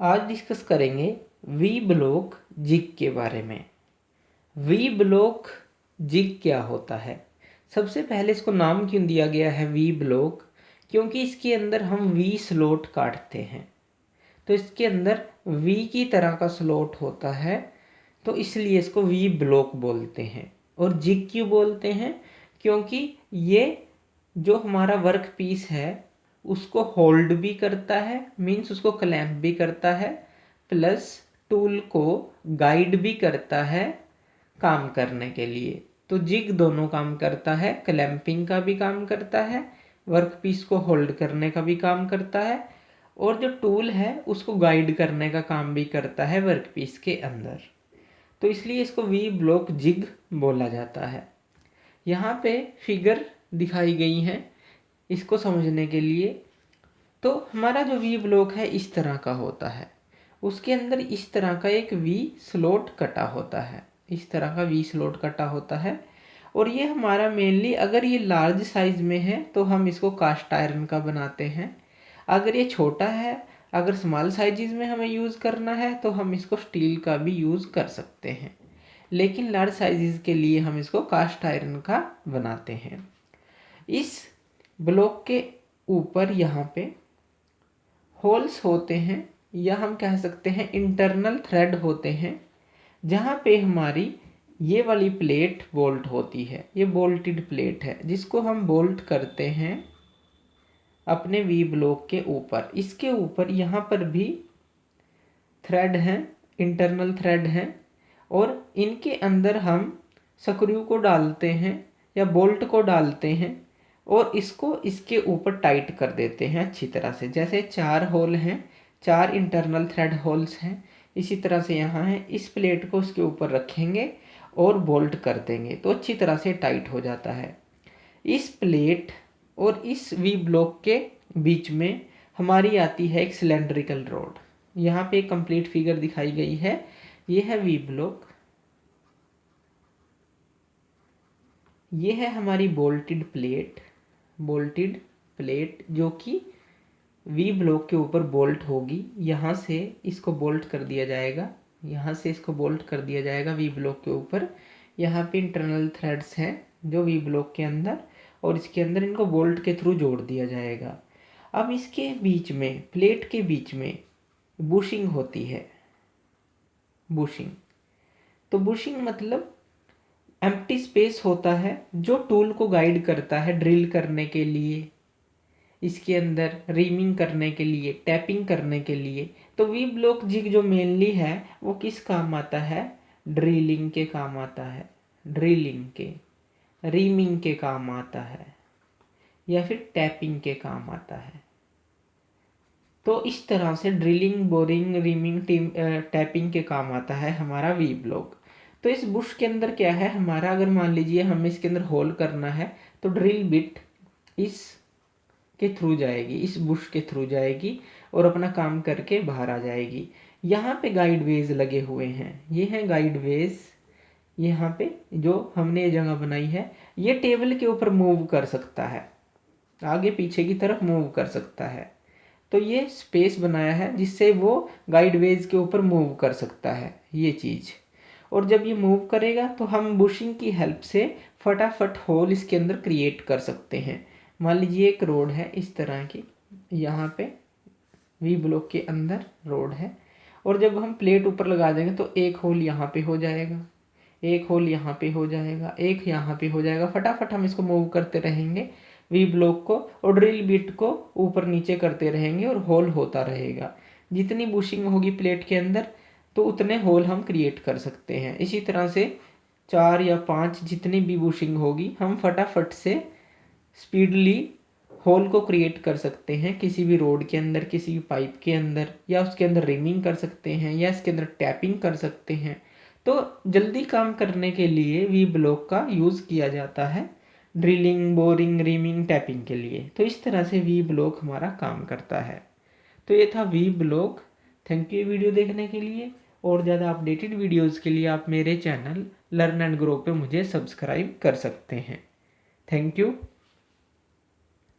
आज डिस्कस करेंगे V block zig के बारे में। वी ब्लॉक जिग क्या होता है? सबसे पहले इसको नाम क्यों दिया गया है वी ब्लॉक? क्योंकि इसके अंदर हम वी स्लॉट काटते हैं, तो इसके अंदर वी की तरह का स्लॉट होता है, तो इसलिए इसको वी ब्लॉक बोलते हैं। और जिग क्यों बोलते हैं? क्योंकि ये जो हमारा वर्क पीस है उसको होल्ड भी करता है, मीन्स उसको क्लैंप भी करता है, प्लस टूल को गाइड भी करता है काम करने के लिए। तो जिग दोनों काम करता है, क्लैंपिंग का भी काम करता है, वर्क पीस को होल्ड करने का भी काम करता है, और जो टूल है उसको गाइड करने का काम भी करता है वर्क पीस के अंदर। तो इसलिए इसको वी ब्लॉक जिग बोला जाता है। यहाँ पे फिगर दिखाई गई हैं इसको समझने के लिए। तो हमारा जो वी ब्लॉक है इस तरह का होता है, उसके अंदर इस तरह का एक वी स्लॉट कटा होता है, इस तरह का वी स्लॉट कटा होता है। और ये हमारा मेनली अगर ये लार्ज साइज में है तो हम इसको कास्ट आयरन का बनाते हैं। अगर ये छोटा है, अगर स्मॉल साइजेस में हमें यूज़ करना है तो हम इसको स्टील का भी यूज़ कर सकते हैं, लेकिन लार्ज साइजेस के लिए हम इसको कास्ट आयरन का बनाते हैं। इस ब्लॉक के ऊपर यहाँ पे होल्स होते हैं, या हम कह सकते हैं इंटरनल थ्रेड होते हैं, जहाँ पे हमारी ये वाली प्लेट बोल्ट होती है। ये बोल्टेड प्लेट है जिसको हम बोल्ट करते हैं अपने वी ब्लॉक के ऊपर। इसके ऊपर यहाँ पर भी थ्रेड हैं, इंटरनल थ्रेड हैं, और इनके अंदर हम स्क्रू को डालते हैं या बोल्ट को डालते हैं और इसको इसके ऊपर टाइट कर देते हैं अच्छी तरह से। जैसे 4 होल हैं, 4 इंटरनल थ्रेड होल्स हैं, इसी तरह से यहाँ है। इस प्लेट को उसके ऊपर रखेंगे और बोल्ट कर देंगे तो अच्छी तरह से टाइट हो जाता है। इस प्लेट और इस वी ब्लॉक के बीच में हमारी आती है एक सिलेंड्रिकल रॉड। यहाँ पे एक कंप्लीट फिगर दिखाई गई है, ये है वी ब्लॉक, ये है हमारी बोल्टेड प्लेट जो कि वी ब्लॉक के ऊपर बोल्ट होगी। यहाँ से इसको बोल्ट कर दिया जाएगा, यहाँ से इसको बोल्ट कर दिया जाएगा वी ब्लॉक के ऊपर। यहाँ पे इंटरनल थ्रेड्स हैं जो वी ब्लॉक के अंदर, और इसके अंदर इनको बोल्ट के थ्रू जोड़ दिया जाएगा। अब इसके बीच में, प्लेट के बीच में बुशिंग होती है। बुशिंग, तो बुशिंग मतलब एम्प्टी स्पेस होता है जो टूल को गाइड करता है ड्रिल करने के लिए, इसके अंदर रीमिंग करने के लिए, टैपिंग करने के लिए। तो वी ब्लॉक जिग जो मेनली है वो किस काम आता है? ड्रिलिंग के काम आता है, ड्रिलिंग के, रीमिंग के काम आता है, या फिर टैपिंग के काम आता है। तो इस तरह से ड्रिलिंग, बोरिंग, रीमिंग, टैपिंग के काम आता है हमारा वी ब्लॉक। तो इस बुश के अंदर क्या है हमारा, अगर मान लीजिए हमें इसके अंदर होल करना है तो ड्रिल बिट इस के थ्रू जाएगी, इस बुश के थ्रू जाएगी और अपना काम करके बाहर आ जाएगी। यहाँ पे गाइड वेज लगे हुए हैं, ये हैं गाइड वेज। यहाँ पे जो हमने ये जगह बनाई है, ये टेबल के ऊपर मूव कर सकता है, आगे पीछे की तरफ मूव कर सकता है। तो ये स्पेस बनाया है जिससे वो गाइड वेज के ऊपर मूव कर सकता है ये चीज़। और जब ये मूव करेगा तो हम बुशिंग की हेल्प से फटाफट होल इसके अंदर क्रिएट कर सकते हैं। मान लीजिए एक रोड है इस तरह की, यहाँ पे वी ब्लॉक के अंदर रोड है, और जब हम प्लेट ऊपर लगा देंगे तो एक होल यहाँ पे हो जाएगा, एक होल यहाँ पे हो जाएगा, एक यहाँ पे हो जाएगा। फटाफट हम इसको मूव करते रहेंगे वी ब्लॉक को, और ड्रिल बिट को ऊपर नीचे करते रहेंगे और होल होता रहेगा। जितनी बुशिंग होगी प्लेट के अंदर तो उतने होल हम क्रिएट कर सकते हैं। इसी तरह से 4 या 5 जितनी भी बुशिंग होगी हम फटाफट से स्पीडली होल को क्रिएट कर सकते हैं किसी भी रोड के अंदर, किसी भी पाइप के अंदर, या उसके अंदर रिमिंग कर सकते हैं, या इसके अंदर टैपिंग कर सकते हैं। तो जल्दी काम करने के लिए वी ब्लॉक का यूज़ किया जाता है ड्रिलिंग, बोरिंग, रीमिंग, टैपिंग के लिए। तो इस तरह से वी ब्लॉक हमारा काम करता है। तो ये था V block. Thank you video देखने के लिए। और ज़्यादा अपडेटेड वीडियोज़ के लिए आप मेरे चैनल लर्न एंड ग्रो पे मुझे सब्सक्राइब कर सकते हैं। Thank you.